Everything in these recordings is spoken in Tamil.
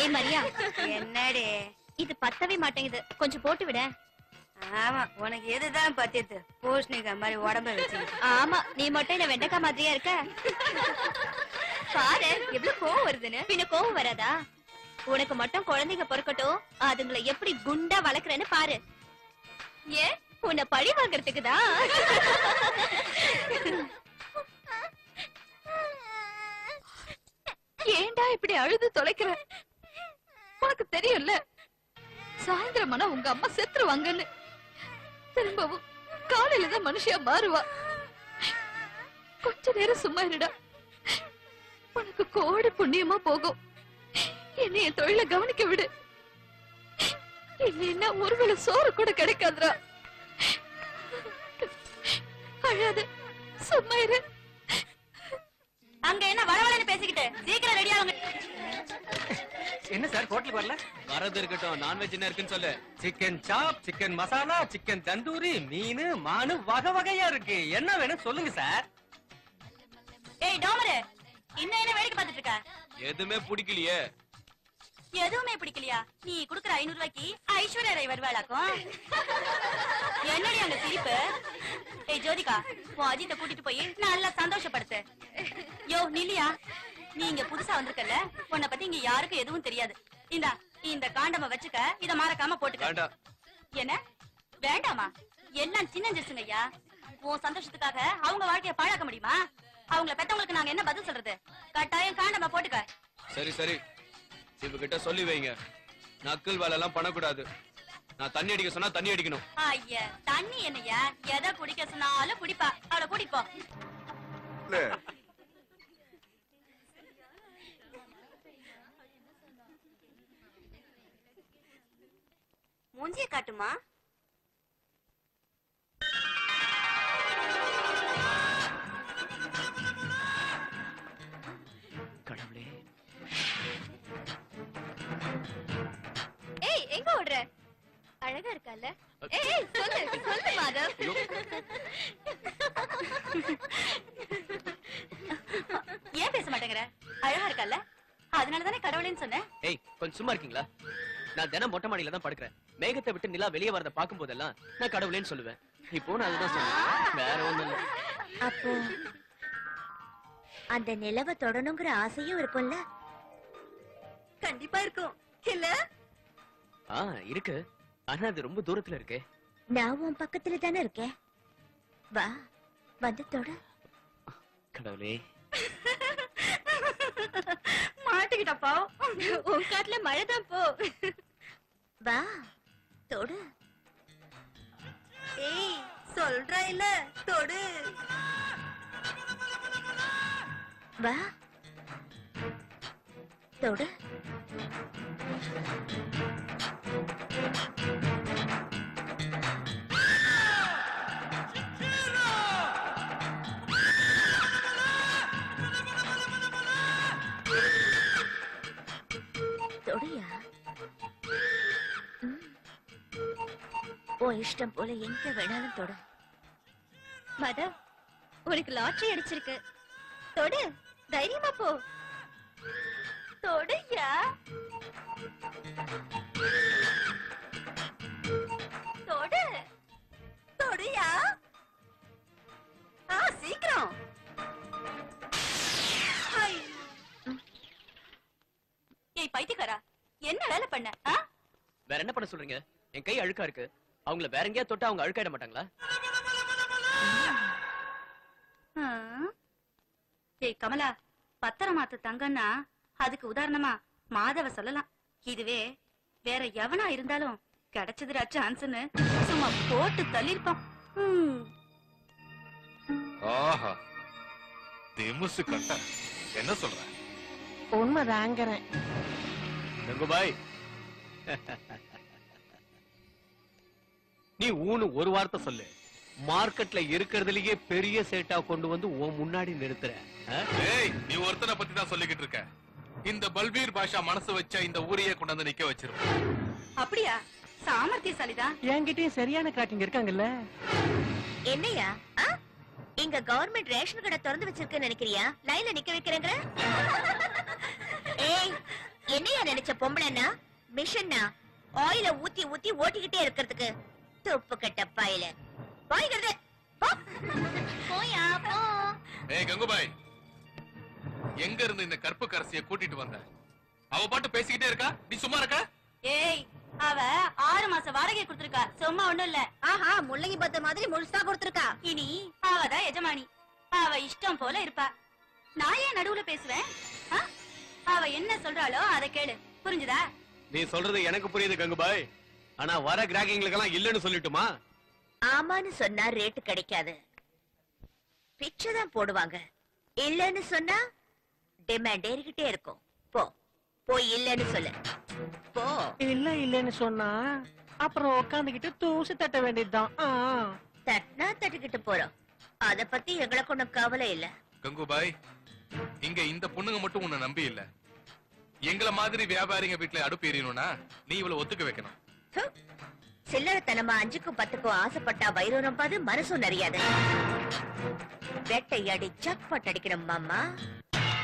ஏய் மரியா, என்னடி இது பத்தவே மாட்டேங்குது, கொஞ்சம் போட்டு விட. ஆமா, உனக்கு எதுதான் பத்தியது? பூஷ்ணிக்கா மாதிரி உடம்ப வச்சு. ஆமா, நீ மட்டும் என்ன வெண்டைக்காய் மாதிரியா இருக்க. பாரு எவ்வளவு கோவம் வருதுன்னு. பின்ன கோவம் வராதா? உனக்கு மட்டும் குழந்தைங்க பொறுக்கட்டும், அதுங்களை எப்படி குண்டா வளர்க்கறேன்னு பாரு. ஏன் உன்னை பழி வாங்கறதுக்கு தான். ஏண்டா இப்படி அழுது தொலைக்கிற? உனக்கு தெரியும்ல, சாயந்தரமானா உங்க அம்மா செத்துருவாங்கன்னு. திரும்பவும் காலையில தான் மனுஷியா மாறுவா. கொஞ்ச நேரம் சும்மா இருடா, உனக்கு கோடி புண்ணியமா போகும். என்னை என் தொழில கவனிக்க விடு. இல்லைன்னா ஒருவேளை சோறு கூட கிடைக்காதுடா. அழாத, சும்மா இரு. அங்க என்ன வளவளன்னு பேசிக்கிட்டு சீக்கிரம் ரெடி ஆகுங்க. என்ன சார் ஹோட்டலுக்கு வரல? வரது இருக்கட்டும், நான்வெஜ் என்ன இருக்குன்னு சொல்லு. சிக்கன் சாப், சிக்கன் மசாலா, சிக்கன் தந்தூரி, மீன், மானு வகை வகையா இருக்கு. என்ன வேணும் சொல்லுங்க சார். ஏய் டோமரு, இன்னும் என்ன வேடிக்கை பார்த்துட்டு இருக்க? எதுவுமே பிடிக்கலையே. எதுவுமே பிடிக்கலையா? நீ குடுக்குற 500 ரூபாய்க்கு ஐஸ்வர்யா ராய் வருவாளாக்கும். என்னடி அங்க சிரிப்பு? ஏய் ஜோதிகா, உன் அஜித்தை கூட்டிட்டு போய் நல்லா சந்தோஷப்படுத்து. யோ நில்லியா, நீ இங்க புதுசா வந்திருக்கல, உன்னை பத்தி இங்க யாருக்கும் எதுவும் தெரியாது. இந்த காண்டம வச்சுக்க, இத மறக்காம போட்டுக்க. என்ன வேண்டாமா? எல்லாம் சின்ன ஜெஸ்ஸுங்க ஐயா. உன் சந்தோஷத்துக்காக அவங்க வாழ்க்கைய பாழாக்க முடியுமா? அவங்கள பெத்தவங்களுக்கு நாங்க என்ன பதில் சொல்றது? கட்டாயம் காண்டம போட்டுக்க. சரி சரி, இவகிட்ட சொல்லி வைங்க, நக்கல் வேலை எல்லாம் பண்ணக்கூடாது. நான் தண்ணி அடிக்க சொன்னா தண்ணி அடிக்கணும். ஐயா தண்ணி என்னையா? எதை குடிக்க சொன்னாலும் குடிப்பா. அவளை கூட்டிப்போ. மூஞ்சிய காட்டுமா? கடவுளே, ஏய் எங்க ஓடுற? அழகா இருக்கல்ல? ஏய் சொல்லு சொல்லு மாதவ். ஏன் பேச மாட்டேங்கிற? அழகா இருக்கல்ல, அதனாலதானே கடவுளேன்னு சொன்னேன். ஏய் கொஞ்சம் சும்மா இருக்கீங்களா? நான் தினம் மொட்டை மாடியில தான் படுக்கிறேன். மேகத்தை விட்டு நிலா வெளியே வரத பாக்கும் போதெல்லாம் நான் கடவுளேன்னு சொல்லுவேன். இப்போ நான் அதுதான் சொல்லுவேன், வேற ஒண்ணும் இல்ல. அப்போ அந்த நிலவை தொடணுங்கிற ஆசையும் இருக்கும்ல? கண்டிப்பா இருக்கும் இல்ல? இருக்கு, ஆனா அது ரொம்ப தூரத்துல இருக்கு. நான் உன் பக்கத்துல தானே இருக்கேன், வா வந்து தொட. கடவுளே, மாட்டிக்கிட்டப்பா. உன் காட்டுல மழைதான் போ. வா தொடு. ஏய் சொல்ற இல்ல, தொடு. வா தொடு. தொடியா? உன் இஷ்டம் போல எங்க வேணாலும் தொடு. மதவ், உனக்கு லாட்டரி அடிச்சிருக்கு, தொடு, தைரியமா போ. தொடுயா, தொடு தொடுயா. சீக்கிரம். ஏய் பைத்தியக்காரா, என்ன வேலை பண்ண? வேற என்ன பண்ண சொல்றீங்க? என் கை அழுக்கா இருக்கு, அவங்கள வேற எங்கேயா தொட்டா அவங்க அழுக்காயிட மாட்டாங்களா? ஏய் கமலா, பத்திரமாத்து தங்கன்னா அதுக்கு உதாரணமா மாதவ சொல்லலாம். இதுவே வேற எவனா இருந்தாலும் கிடைச்சதுடா சான்ஸ்னு சும்மா போட்டு தள்ளிருப்பான். ஆஹா, திமுசு கட்ட. என்ன சொல்ற? உண்மைதாங்கிறேன். பாய், நீ ஊனு ஒரு வார்த்தை சொல்லு, மார்க்கெட்ல இருக்கிறதுலயே பெரிய சேட்டா கொண்டு வந்து உன் முன்னாடி நிறுத்துற. ஏய், நீ ஒருத்தனை பத்தி தான் சொல்லிக்கிட்டு இருக்க. இந்த பல்பீர் பாஷா மனசு வச்சா இந்த ஊரையே கொண்டு வந்து நிக்க வச்சிருப்போம். அப்படியா? சாமர்த்தியசாலிதான். என்கிட்டயும் சரியான கிராக்கிங் இருக்காங்கல்ல. என்னையா இங்க கவர்மெண்ட் ரேஷன் கடை திறந்து வச்சிருக்குன்னு நினைக்கிறியா? லைன்ல நிக்க வைக்கிறேங்கிற? ஏய், என்னையா நினைச்ச பொம்பளைன்னா மிஷன்னா ஆயில ஊத்தி ஊத்தி ஓட்டிக்கிட்டே இருக்கிறதுக்கு துப்பு கட்ட பாயில போய்கிறது போயா போ. ஏய் கங்குபாய், எங்க இருந்து இந்த கற்பு கரசிய கூட்டிட்டு வந்த? அவ பாட்டு பேசிக்கிட்டே இருக்கா, நீ சும்மா இருக்க? ஏய், அவ 6 மாசம் வாடகை கொடுத்திருக்கா, சும்மா ஒண்ணும் இல்ல. ஆஹா, முள்ளங்கி பத்த மாதிரி முழுசா கொடுத்திருக்கா. இனி அவதான் எஜமானி, அவ இஷ்டம் போல இருப்பா. நான் ஏன் நடுவுல பேசுவேன்? ஆ? அவ என்ன சொல்றாளோ அதை கேளு, புரிஞ்சுதா? நீ சொல்றது எனக்கு புரியுது கங்குபாய். ஆனா வர கிராக்கிங்களுக்கெல்லாம் இல்லன்னு சொல்லிட்டுமா? ஆமான்னு சொன்னா ரேட்டு கிடைக்காது, பிச்சைதான் போடுவாங்க. இல்லன்னு சொன்னா டிமாண்ட் ஏறிக்கிட்டே இருக்கும். போ போய் இல்லன்னு சொல்லு, போ. இல்ல இல்லன்னு சொன்னா அப்புறம் உட்காந்துக்கிட்டு தூசு தட்ட வேண்டியதுதான். தட்டினா தட்டிக்கிட்டு போறோம், அத பத்தி எங்களுக்கு ஒண்ணும் கவலை இல்ல. கங்குபாய், இங்க இந்த பொண்ணுங்க மட்டும் உன்னை நம்பி இல்ல. எங்கள மாதிரி வியாபாரிங்க வீட்டுல அடுப்பு எரியணும்னா நீ இவ்வளவு ஒத்துக்க வைக்கணும். ஹு, சில்லறத்தனமா 5க்கும் 10க்கும் ஆசைப்பட்டா வயிறும் நம்பாது, மனசும் நிறையாது. வேட்டையாடி ஜாக்பாட் அடிக்கணும் மாமா.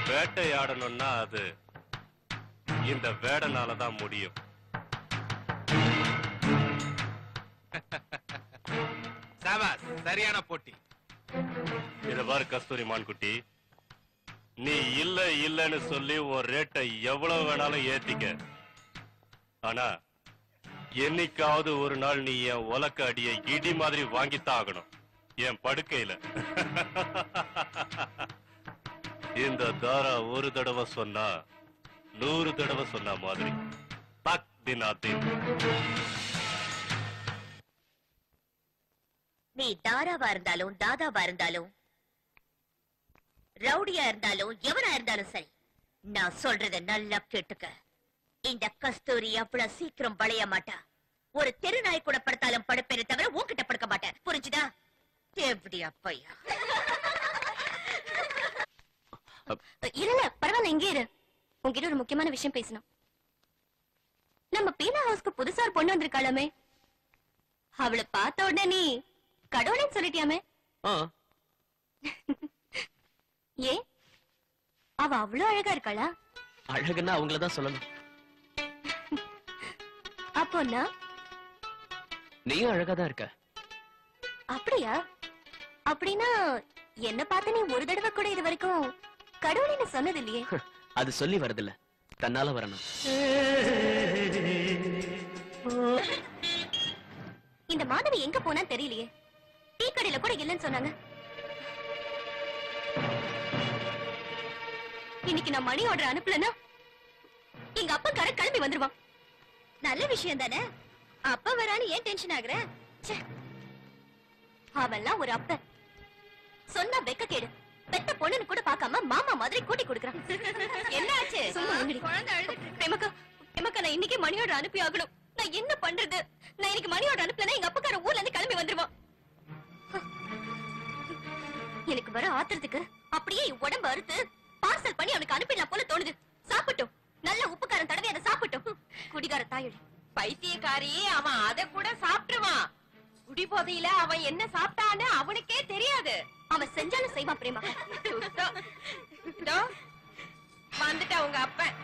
வேட்டையாடணும்னா அது இந்த வேடனாலதான் முடியும். சாபாஸ், சரியான போட்டி. இத பாரு கஸ்தூரி மான்குட்டி, நீ இல்ல இல்லன்னு சொல்லி ஒரு ரேட்டை எவ்வளவு வேணாலும் ஏத்திக்க. ஆனா என்னைக்காவது ஒரு நாள் நீ என் உலக்க அடியை இடி மாதிரி வாங்கித்தான் ஆகணும், என் படுக்கையில. இந்த தாரா ஒரு தடவை சொன்னா 100 தடவை சொன்ன மாதிரி. தக் தினாத்தின். நீ தாராவா இருந்தாலும் தாதாவா இருந்தாலும் ரவுடியா இருந்தாலும் எவனா இருந்தாலும் சரி, நான் சொல்றத நல்லா கேட்டுக்க. இந்த கஸ்தூரி அவ்வளவு சீக்கிரம் வளைய மாட்டா. ஒரு தெரு நாய் கூட படுத்தாலும் படுப்பேனே தவிர உன்கிட்ட படுக்க மாட்டேன், புரிஞ்சுதா? எப்படியா பையா? இல்ல பரவாயில்ல, இங்கே இரு. உன்கிட்ட ஒரு முக்கியமான விஷயம் பேசணும். நம்ம பீனா ஹவுஸ்க்கு புதுசா ஒரு பொண்ணு வந்திருக்காளாமே, அவளை பார்த்த உடனே நீ கடவுளைன்னு சொல்லிட்டியாமே? ஏன், அவ அவ்வளவு அழகா இருக்காளா? அழகுன்னா அவங்களதான் சொல்லணும். அப்போன்னா நீயும் அழகாதான் இருக்க. அப்படியா? அப்படின்னா என்ன பார்த்து நீ ஒரு தடவை கூட இது வரைக்கும் கடவுளைன்னு சொன்னது இல்லையே? அது சொல்லி வரதில்ல, தன்னால வரணும். இந்த மாதவி எங்க போனா தெரியலையே. டீ கடையில கூட இல்லன்னு சொன்னாங்க. இன்னைக்கு நான் மணி ஆர்டர் அனுப்பலனா எங்க அப்பா கிளம்பி வந்துருவான். நல்ல விஷயம் தானே, அப்பா வரான்னு ஏன் டென்ஷன் ஆகுற? அவெல்லாம் ஒரு அப்ப சொன்னா வெக்க கேடு. பெத்த பொண்ணுன்னு கூட பார்க்காம மாமா மாதிரி கூட்டி கொடுக்கறான். என்ன ஆச்சு? குழந்தை அழுதுட்டு. பிரேமக்கா, நான் இன்னைக்கு மணி ஆர்டர் அனுப்பி ஆகணும். நான் என்ன பண்றது? நான் இன்னைக்கு மணி ஆர்டர் அனுப்பலனா எங்க அப்பா ஊர்ல இருந்து கிளம்பி வந்துருவான். எனக்கு வர ஆத்திரத்துக்கு அப்படியே உடம்பு அறுத்து பார்சல் பண்ணி அவனுக்கு அனுப்பிடலாம் போல தோணுது. சாப்பிட்டோம், நல்ல உப்புக்காரன் தடவை அதை சாப்பிட்டோம். குடிகார தாயடி பைத்தியக்காரி, அவன் அத கூட சாப்பிட்டுவான். குடி போதையில அவன் என்ன சாப்பிட்டான்னு அவனுக்கே தெரியாது. அவன் செஞ்சாலும் செய்வான். பிரேமா வந்துட்டா உங்க அப்பன்.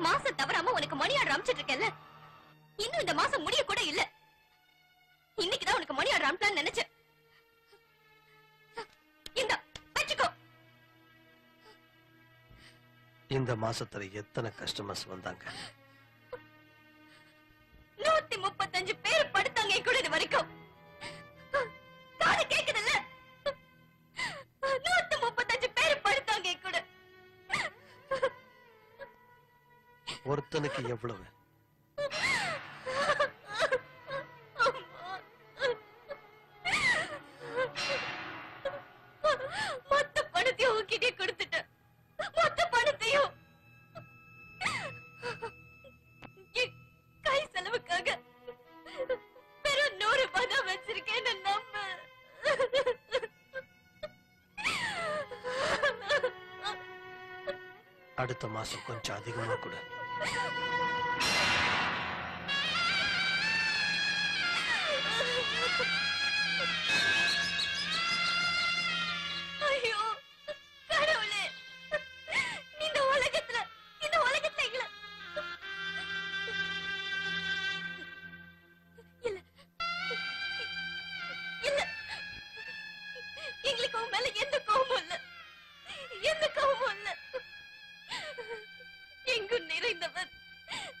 மாசம் தவறாம உனக்கு மணி ஆர்டர் அனுப்பிச்சிட்டு இருக்கேன்ல, இன்னும் இந்த மாசம் முடிய கூட இல்ல. இன்னைக்குதான் உனக்கு மணி ஆர்டர் அனுப்பலாம்னு நினைச்சேன். இந்த வச்சுக்கோ. இந்த மாசத்துல எத்தனை கஸ்டமர்ஸ் வந்தாங்க? 135 பேர் படுத்தாங்க கூட இது வரைக்கும். காது கேக்குதுல்ல? 135 பேர் படுத்தாங்க கூட. ஒருத்தனுக்கு எவ்வளவு? மொத்த பணத்தையும் உன்கிட்டே கொடுத்துட்டேன். மொத்த பணத்தையும் என் கை செலவுக்காக வெறும் 100 ரூபாய் தான் வச்சிருக்கேன்னு நம்பு. அடுத்த மாசம் கொஞ்சம் அதிகமா கூட. ஐயோ கடவுளே, இந்த உலகத்துல எங்களை இல்ல இல்ல எங்களுக்கு உன் மேல எந்த கோபமும் இல்ல, எங்கும் நிறைந்தவன்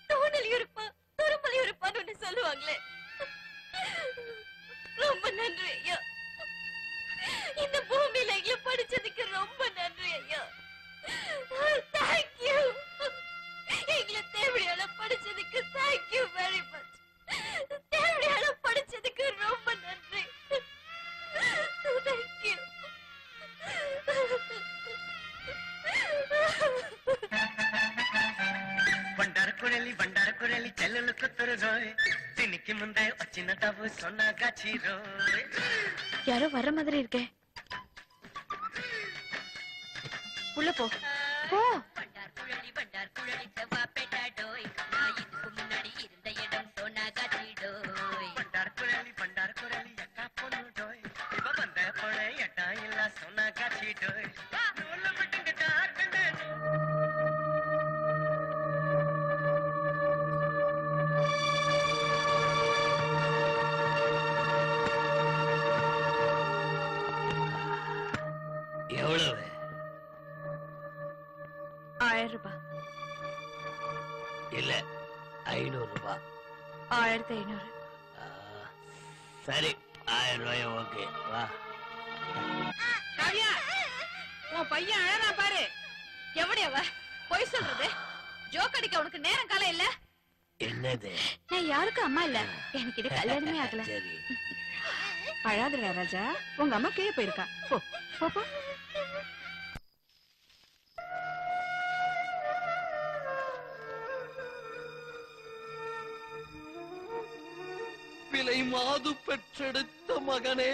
தோணல் இருப்பான் துரும்பல் இருப்பான்னு ஒண்ணு சொல்லுவாங்களே. ரொம்ப நன்றி ஐயா, இந்த பூமியில எங்களை படிச்சதுக்கு ரொம்ப நன்றி ஐயா. தேங்க்யூ, எங்களை தேவடியால படிச்சதுக்கு தேங்க்யூ வெரி மச். தேவடியால படிச்சதுக்கு ரொம்ப நன்றி. தேங்க்யூ. ಬಂಡಾರ ಕುರಲಿ ಚೆಲ್ಲಲು ಕೂತರು ರೋಯ್ ತಿನ್ನಿಕ್ಕಿ ಮುಂದೆ వచ్చిన ತಾವು ಸೊನ್ನಾಗಾಚಿ ರೋಯ್. யாரோ வர்ற மாதிரி இருக்கே, உள்ள போ போ. பண்டார் குழலி செவ்வா பேட்டாடோய், நான் இதுக்கு முன்னாடி இருந்த இடம் சோனாகாச்சிடோய். ಬಂಡಾರ ಕುರಲಿ ಅಕ್ಕ பொண்ணு டோய், இவ வந்த போல எட்டா இல்ல ಸೊನ್ನಾಗಾಚಿ டோய். நூல விட்டுங்க டாக்கண்டே எவ்வளவு? 1000 ரூபாய். இல்ல 500 ரூபாய். 1500. சரி 1000 ரூபாய் ஓகே வா. காவியா, உன் பையன் அழறா பாரு. எப்படி அவ பொய் சொல்றது? ஜோக் அடிக்க உனக்கு நேரம் காலம் இல்ல. என்னது? நான் யாருக்கும் அம்மா இல்ல, எனக்கு இது கல்யாணமே ஆகல. சரி அழாதுடா ராஜா, உங்க அம்மா கீழே போயிருக்கா. போ போ போ. விலை மாது பெற்றெடுத்த மகனே,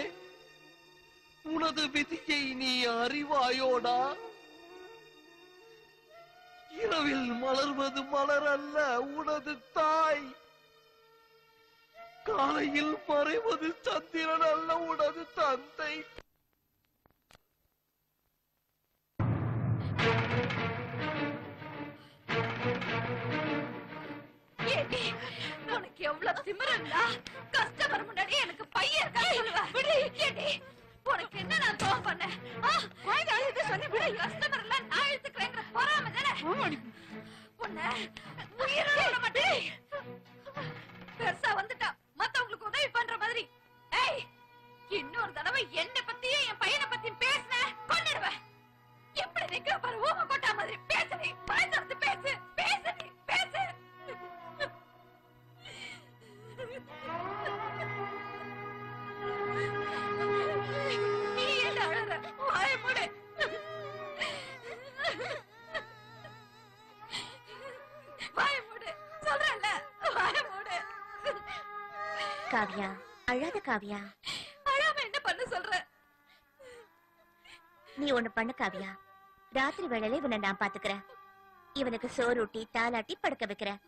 உனது விதியை நீ அறிவாயோடா? இரவில் மலர்வது மலர் அல்ல உனது தாய், காலையில் மறைவது சந்திரன் அல்ல உனது தந்தை. ஏடி, உனக்கு எவ்வளவு திமிருந்தா கஸ்டமர் முன்னாடி எனக்கு பையன் இருக்கா சொல்லுவ? விடு. ஏடி, உனக்கு என்ன நான் தோம் பண்ணேன்? குழந்தை அழுது சொன்னி விடு. கஸ்டமர் எல்லாம் நான் இழுத்துக்கிறேங்கிற பொறாம தானே உன்னை உயிரோட விட மாட்டேன். பெருசா வந்துட்டா மத்தவங்களுக்கு உதவி பண்ற மாதிரி. ஏய், இன்னொரு தடவை என்ன பத்தியும் என் பையனை பத்தியும் பேசுன கொன்னிடுவேன். எப்படி நிக்கிற பாரு, ஊம கொட்டா மாதிரி பேசுறீ. பயந்து பேசு பேசு நீ பேசு. நீ என்ன அழற? வாய மூடு. வாய மூடு சொல்றேன்ல, வாய மூடு. காவியா, அழாத காவியா. அழாம என்ன பண்ண சொல்ற? நீ ஒண்ணு பண்ணு காவியா, ராத்திரி வேளையில இவனை நான் பாத்துக்கிறேன். இவனுக்கு சோறுட்டி தாலாட்டி படுக்க வைக்கிறேன்.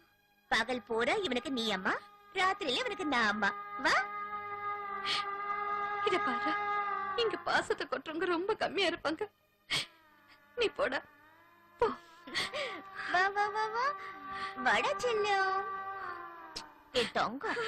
பகல் போற இவனுக்கு நீ அம்மா, ராத்திரியில இவனுக்கு நான் அம்மா. வா. இத பாரு, இங்க பாசத்தை கொட்டுறவங்க ரொம்ப கம்மியா இருப்பாங்க. நீ போடா போ. வா வா வா வா. வட செல்லும். ஏ தங்கம்,